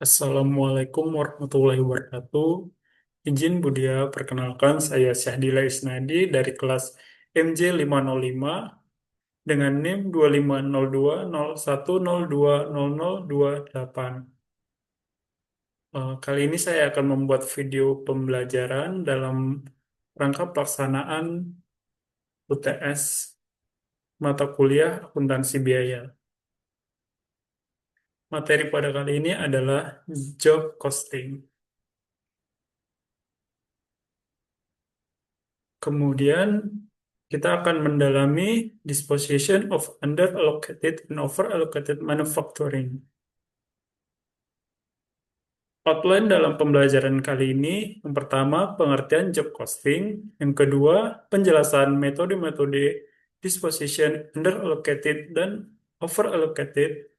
Assalamualaikum warahmatullahi wabarakatuh. Izin Budia, perkenalkan saya Syahdila Isnadi dari kelas MJ 505 dengan NIM 250201020028. Kali ini saya akan membuat video pembelajaran dalam rangka pelaksanaan UTS mata kuliah akuntansi biaya. Materi pada kali ini adalah job costing. Kemudian kita akan mendalami disposition of under-allocated and over-allocated manufacturing. Outline dalam pembelajaran kali ini, yang pertama, pengertian job costing, yang kedua, penjelasan metode-metode disposition under-allocated dan over-allocated,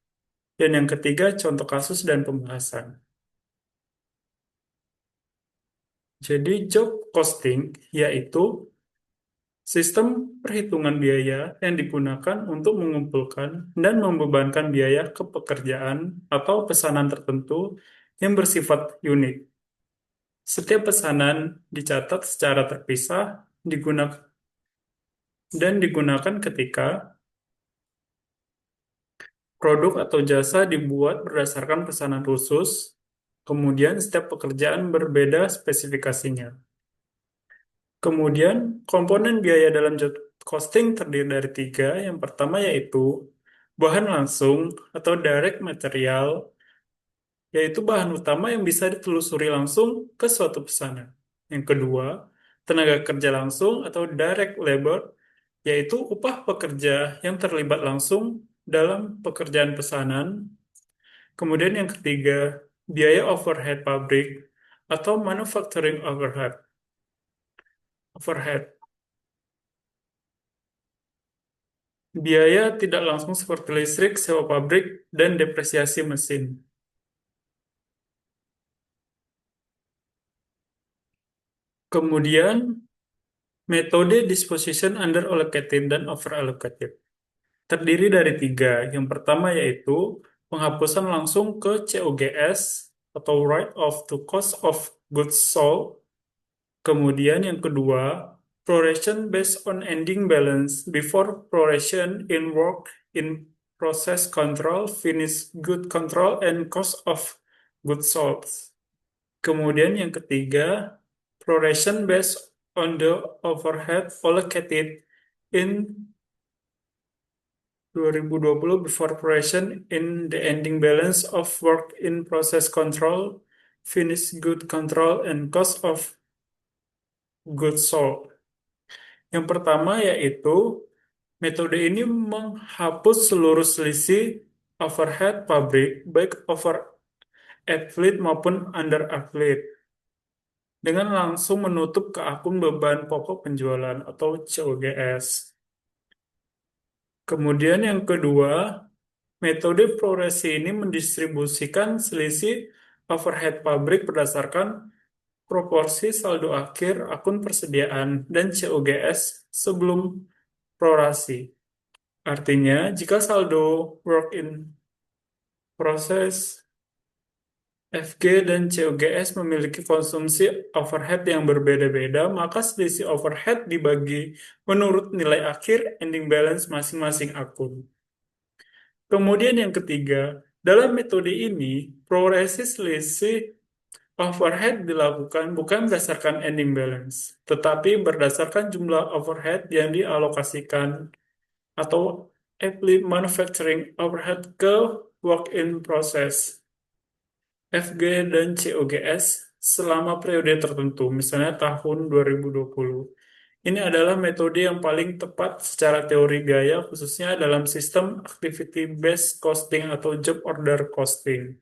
dan yang ketiga, contoh kasus dan pembahasan. Jadi, job costing yaitu sistem perhitungan biaya yang digunakan untuk mengumpulkan dan membebankan biaya ke pekerjaan atau pesanan tertentu yang bersifat unik. Setiap pesanan dicatat secara terpisah digunakan dan digunakan ketika produk atau jasa dibuat berdasarkan pesanan khusus, kemudian setiap pekerjaan berbeda spesifikasinya. Kemudian, komponen biaya dalam job costing terdiri dari tiga. Yang pertama yaitu bahan langsung atau direct material, yaitu bahan utama yang bisa ditelusuri langsung ke suatu pesanan. Yang kedua, tenaga kerja langsung atau direct labor, yaitu upah pekerja yang terlibat langsung dalam pekerjaan pesanan. Kemudian yang ketiga, biaya overhead pabrik atau manufacturing overhead. Overhead. Biaya tidak langsung seperti listrik, sewa pabrik, dan depresiasi mesin. Kemudian, metode disposition under allocated dan over allocated. Terdiri dari tiga. Yang pertama yaitu penghapusan langsung ke COGS atau write off to cost of goods sold. Kemudian yang kedua, proration based on ending balance before proration in work in process control, finished good control, and cost of goods sold. Kemudian yang ketiga, proration based on the overhead allocated in 2020 before proration in the ending balance of work in process control, finished good control, and cost of goods sold. Yang pertama yaitu metode ini menghapus seluruh selisih overhead pabrik, baik over athlete maupun under athlete, dengan langsung menutup ke akun beban pokok penjualan atau COGS. Kemudian yang kedua, metode progresi ini mendistribusikan selisih overhead pabrik berdasarkan proporsi saldo akhir akun persediaan dan COGS sebelum prorasi. Artinya, jika saldo work in process FG dan COGS memiliki konsumsi overhead yang berbeda-beda, maka selisih overhead dibagi menurut nilai akhir ending balance masing-masing akun. Kemudian yang ketiga, dalam metode ini, progresi selisih overhead dilakukan bukan berdasarkan ending balance, tetapi berdasarkan jumlah overhead yang dialokasikan atau apply manufacturing overhead ke work in process FG dan COGS selama periode tertentu, misalnya tahun 2020. Ini adalah metode yang paling tepat secara teori gaya, khususnya dalam sistem activity-based costing atau job order costing.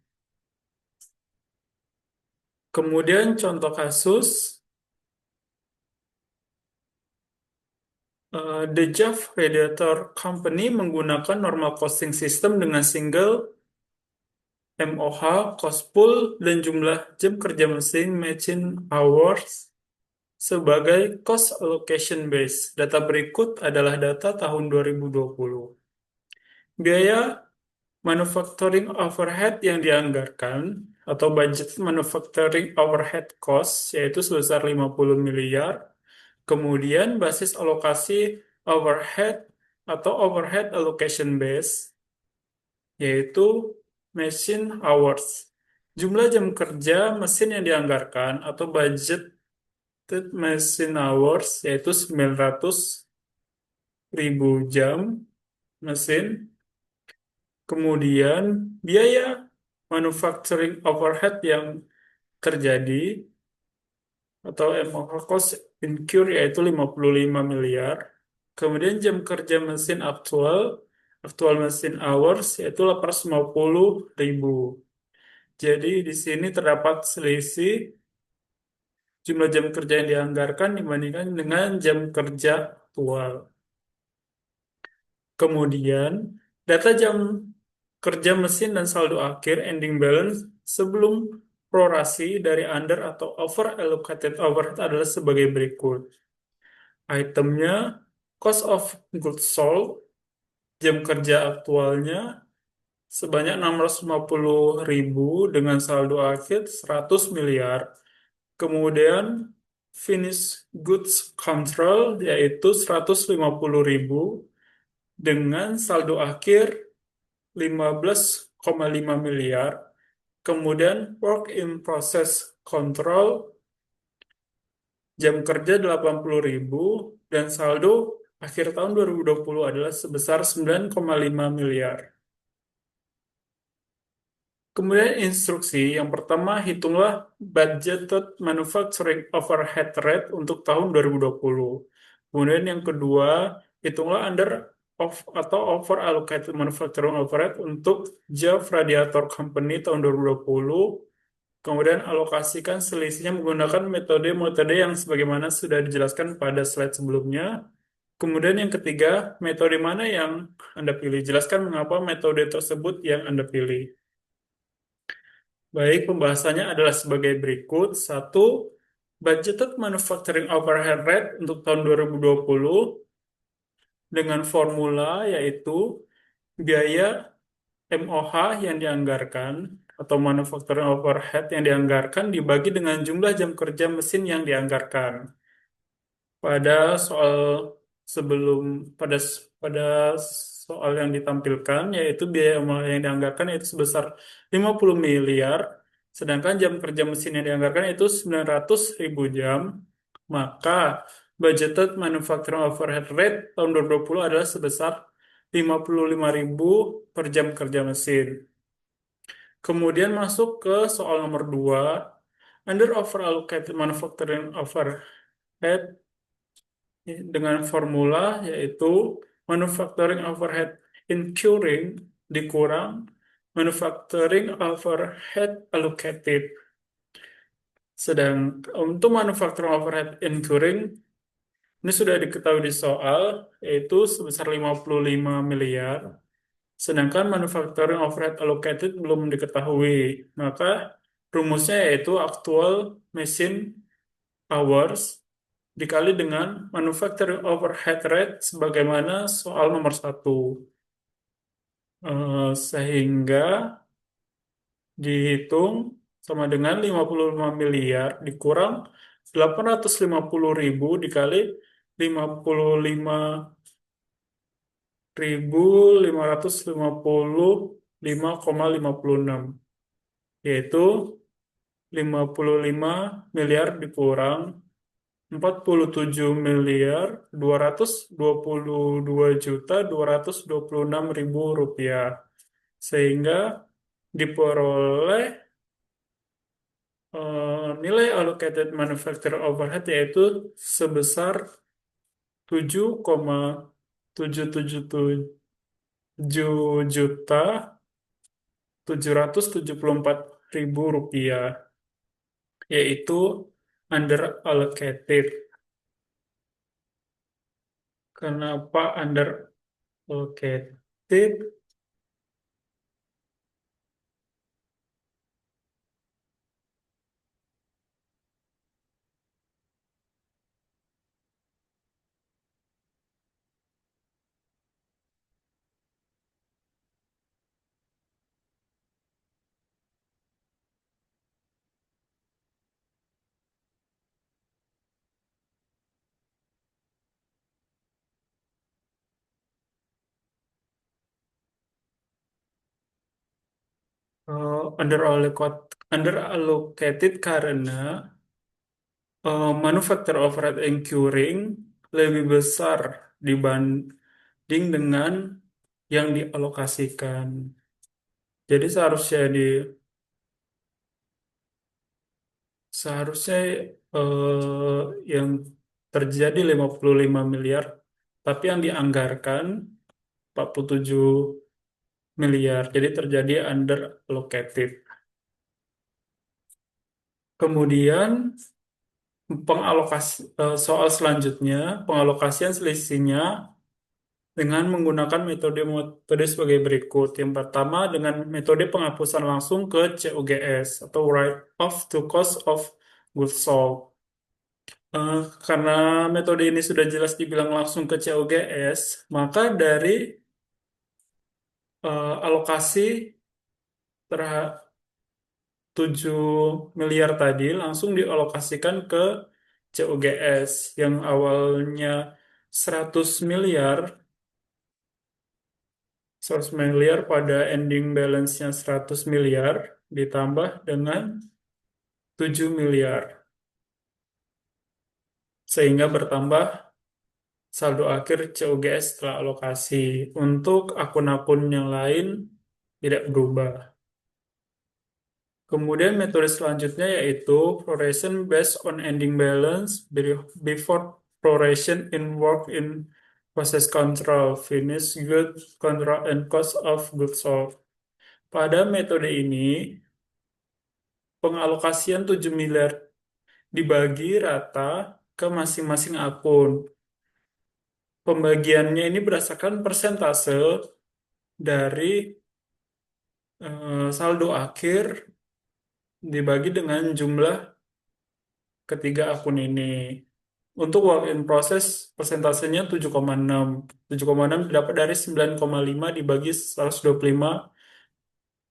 Kemudian contoh kasus, The Jav Radiator Company menggunakan normal costing system dengan single MOH, cost pool, dan jumlah jam kerja mesin machine hours sebagai cost allocation base. Data berikut adalah data tahun 2020. Biaya manufacturing overhead yang dianggarkan atau budget manufacturing overhead cost yaitu sebesar 50 miliar. Kemudian basis alokasi overhead atau overhead allocation base yaitu machine hours. Jumlah jam kerja mesin yang dianggarkan atau budgeted machine hours yaitu 900.000 jam mesin. Kemudian biaya manufacturing overhead yang terjadi atau MOH cost incur yaitu 55 miliar. Kemudian jam kerja mesin aktual, aktual mesin hours yaitu 850.000. Jadi di sini terdapat selisih jumlah jam kerja yang dianggarkan dibandingkan dengan jam kerja aktual. Kemudian data jam kerja mesin dan saldo akhir ending balance sebelum prorasi dari under atau over allocated overhead adalah sebagai berikut. Itemnya cost of goods sold, jam kerja aktualnya sebanyak 650.000 dengan saldo akhir 100 miliar. Kemudian finished goods control yaitu 150.000 dengan saldo akhir 15,5 miliar. Kemudian work in process control jam kerja 80.000 dan saldo akhir tahun 2020 adalah sebesar 9,5 miliar. Kemudian instruksi yang pertama, hitunglah budgeted manufacturing overhead rate untuk tahun 2020. Kemudian yang kedua, hitunglah under of atau over allocated manufacturing overhead untuk Jav Radiator Company tahun 2020. Kemudian alokasikan selisihnya menggunakan metode-metode yang sebagaimana sudah dijelaskan pada slide sebelumnya. Kemudian yang ketiga, metode mana yang Anda pilih? Jelaskan mengapa metode tersebut yang Anda pilih. Baik, pembahasannya adalah sebagai berikut. Satu, budgeted manufacturing overhead rate untuk tahun 2020 dengan formula yaitu biaya MOH yang dianggarkan atau manufacturing overhead yang dianggarkan dibagi dengan jumlah jam kerja mesin yang dianggarkan. Pada soal sebelum pada soal yang ditampilkan yaitu biaya yang dianggarkan yaitu sebesar 50 miliar, sedangkan jam kerja mesin yang dianggarkan itu 900.000 jam, maka budgeted manufacturing overhead rate tahun 2020 adalah sebesar 55.000 per jam kerja mesin. Kemudian masuk ke soal nomor 2, under overallocated manufacturing overhead dengan formula yaitu manufacturing overhead incurring dikurang manufacturing overhead allocated. Sedang untuk manufacturing overhead incurring ini sudah diketahui di soal yaitu sebesar 55 miliar. Sedangkan manufacturing overhead allocated belum diketahui. Maka rumusnya yaitu actual machine hours dikali dengan manufacturing overhead rate sebagaimana soal nomor 1. Sehingga dihitung sama dengan 55 miliar dikurang 850.000 dikali 55.555,56 yaitu 55 miliar dikurang 47.222.226.000 rupiah sehingga diperoleh nilai allocated manufacturer overhead yaitu sebesar 7,777 juta 774.000 rupiah yaitu under allocated. Kenapa under allocated? Underallocated karena manufacture overhead and curing lebih besar dibanding dengan yang dialokasikan. Jadi seharusnya yang terjadi 55 miliar, tapi yang dianggarkan 47 miliar. Jadi terjadi under allocated. Kemudian soal selanjutnya, pengalokasian selisihnya dengan menggunakan metode sebagai berikut. Yang pertama dengan metode penghapusan langsung ke COGS atau write off to cost of goods sold. Karena metode ini sudah jelas dibilang langsung ke COGS, maka dari alokasi terhadap 7 miliar tadi langsung dialokasikan ke COGS yang awalnya 100 miliar, 100 miliar pada ending balance-nya 100 miliar ditambah dengan 7 miliar sehingga bertambah saldo akhir COGS setelah alokasi. Untuk akun-akun yang lain tidak berubah. Kemudian metode selanjutnya yaitu proration based on ending balance before proration in work in process control, finished good control, and cost of goods sold. Pada metode ini, pengalokasian 7 miliar dibagi rata ke masing-masing akun. Pembagiannya ini berdasarkan persentase dari saldo akhir dibagi dengan jumlah ketiga akun ini. Untuk work in process, persentasenya 7,6. 7,6 didapat dari 9,5 dibagi 125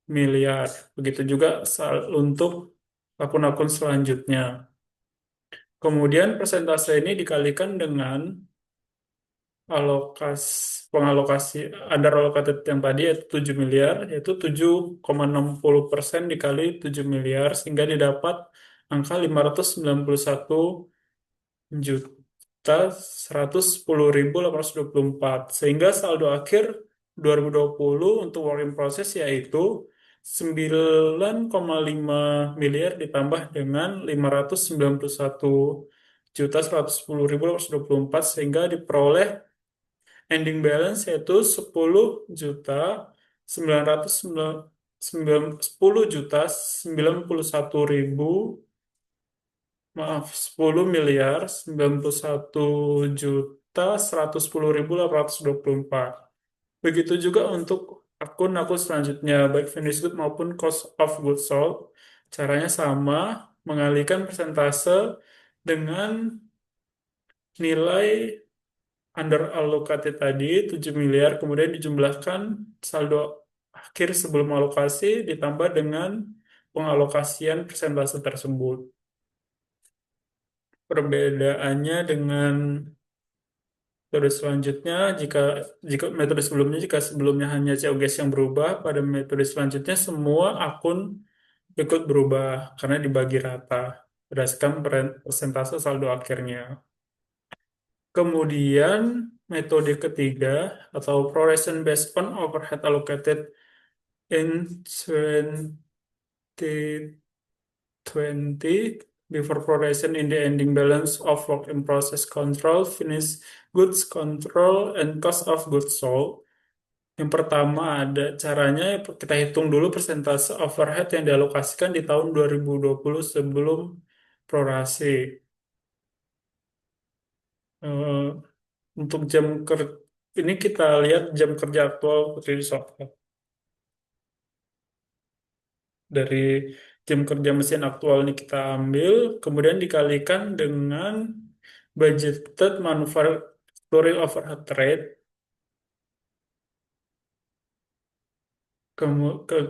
miliar. Begitu juga untuk akun-akun selanjutnya. Kemudian persentase ini dikalikan dengan pengalokasi under allocated yang tadi yaitu 7 miliar, yaitu 7,60% dikali 7 miliar, sehingga didapat angka 591 juta 110.824, sehingga saldo akhir 2020 untuk work in process yaitu 9,5 miliar ditambah dengan 591.110.824, sehingga diperoleh ending balance yaitu 10 miliar 91.110.824. Begitu juga untuk akun-akun selanjutnya, baik finished good maupun cost of goods sold. Caranya sama, mengalihkan persentase dengan nilai under allocated tadi 7 miliar, kemudian dijumlahkan saldo akhir sebelum alokasi ditambah dengan pengalokasian persentase tersebut. Perbedaannya dengan metode selanjutnya, jika metode sebelumnya, jika sebelumnya hanya COGS yang berubah, pada metode selanjutnya semua akun ikut berubah karena dibagi rata berdasarkan persentase saldo akhirnya. Kemudian metode ketiga atau proration based on overhead allocated in 2020 before proration in the ending balance of work in process control, finished goods control, and cost of goods sold. Yang pertama ada caranya kita hitung dulu persentase overhead yang dialokasikan di tahun 2020 sebelum prorasi. Eh, untuk jam kerja ini kita lihat jam kerja aktual Putri di software. Dari jam kerja mesin aktual ini kita ambil, kemudian dikalikan dengan budgeted manufacturing overhead rate,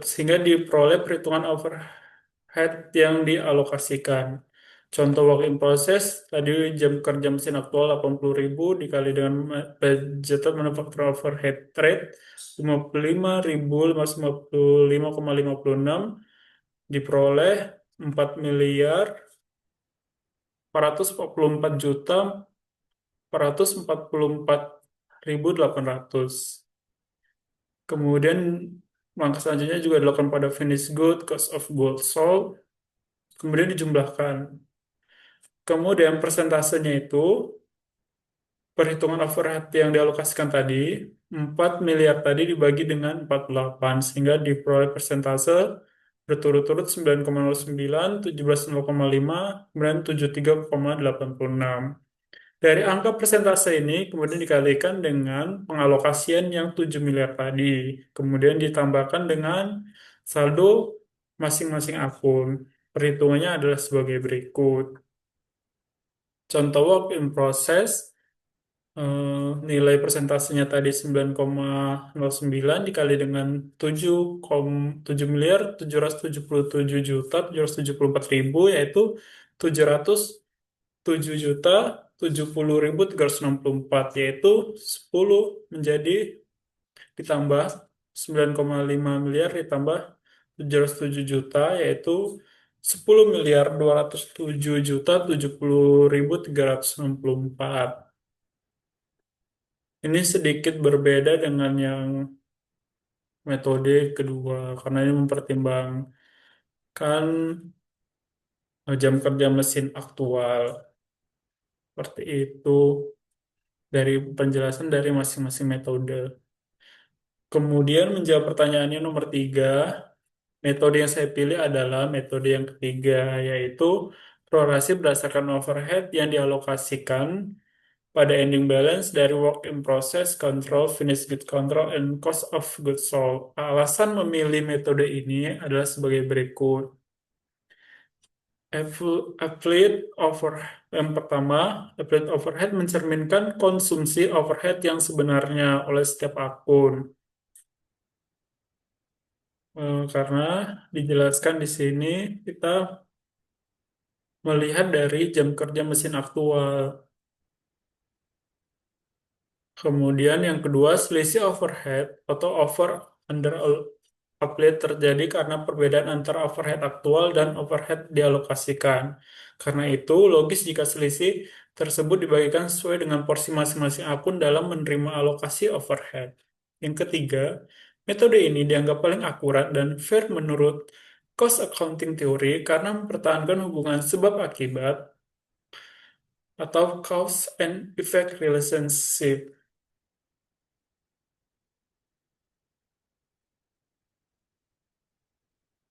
sehingga diperoleh perhitungan overhead yang dialokasikan. Contoh work in process, tadi jam kerja mesin aktual 80.000 dikali dengan budgeted manufacturer overhead rate 55.555,56 diperoleh 4.444.444.800. Kemudian langkah selanjutnya juga dilakukan pada finished good, cost of goods sold, kemudian dijumlahkan. Kemudian persentasenya itu perhitungan overhead yang dialokasikan tadi, 4 miliar tadi dibagi dengan 48, sehingga diperoleh persentase berturut-turut 9,09, 17,05, kemudian 73,86. Dari angka persentase ini kemudian dikalikan dengan pengalokasian yang 7 miliar tadi, kemudian ditambahkan dengan saldo masing-masing akun. Perhitungannya adalah sebagai berikut. Contoh work in process, nilai persentasenya tadi 9,09 dikali dengan 7 miliar 777.774.000 yaitu 707.070.364 yaitu 10 menjadi ditambah 9,5 miliar ditambah 707 juta yaitu 10.207.070.364. Ini sedikit berbeda dengan yang metode kedua, karena ini mempertimbangkan jam kerja mesin aktual. Seperti itu dari penjelasan dari masing-masing metode. Kemudian menjawab pertanyaannya nomor tiga, metode yang saya pilih adalah metode yang ketiga, yaitu prorasi berdasarkan overhead yang dialokasikan pada ending balance dari work in process, control, finished good control, and cost of goods sold. Alasan memilih metode ini adalah sebagai berikut. Affiliate over yang pertama, affiliate overhead mencerminkan konsumsi overhead yang sebenarnya oleh setiap akun. Karena dijelaskan di sini kita melihat dari jam kerja mesin aktual. Kemudian yang kedua, selisih overhead atau over under applet terjadi karena perbedaan antara overhead aktual dan overhead dialokasikan. Karena itu, logis jika selisih tersebut dibagikan sesuai dengan porsi masing-masing akun dalam menerima alokasi overhead. Yang ketiga, metode ini dianggap paling akurat dan fair menurut cost accounting theory karena mempertahankan hubungan sebab akibat atau cause and effect relationship.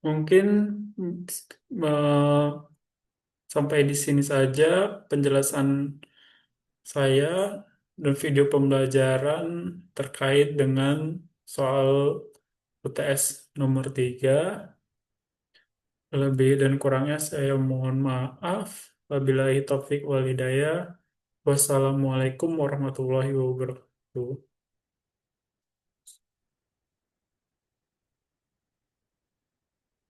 Mungkin eh, sampai di sini saja penjelasan saya dan video pembelajaran terkait dengan soal UTS nomor 3. Lebih dan kurangnya saya mohon maaf. Wabillahi taufik wal hidayah. Wassalamualaikum warahmatullahi wabarakatuh.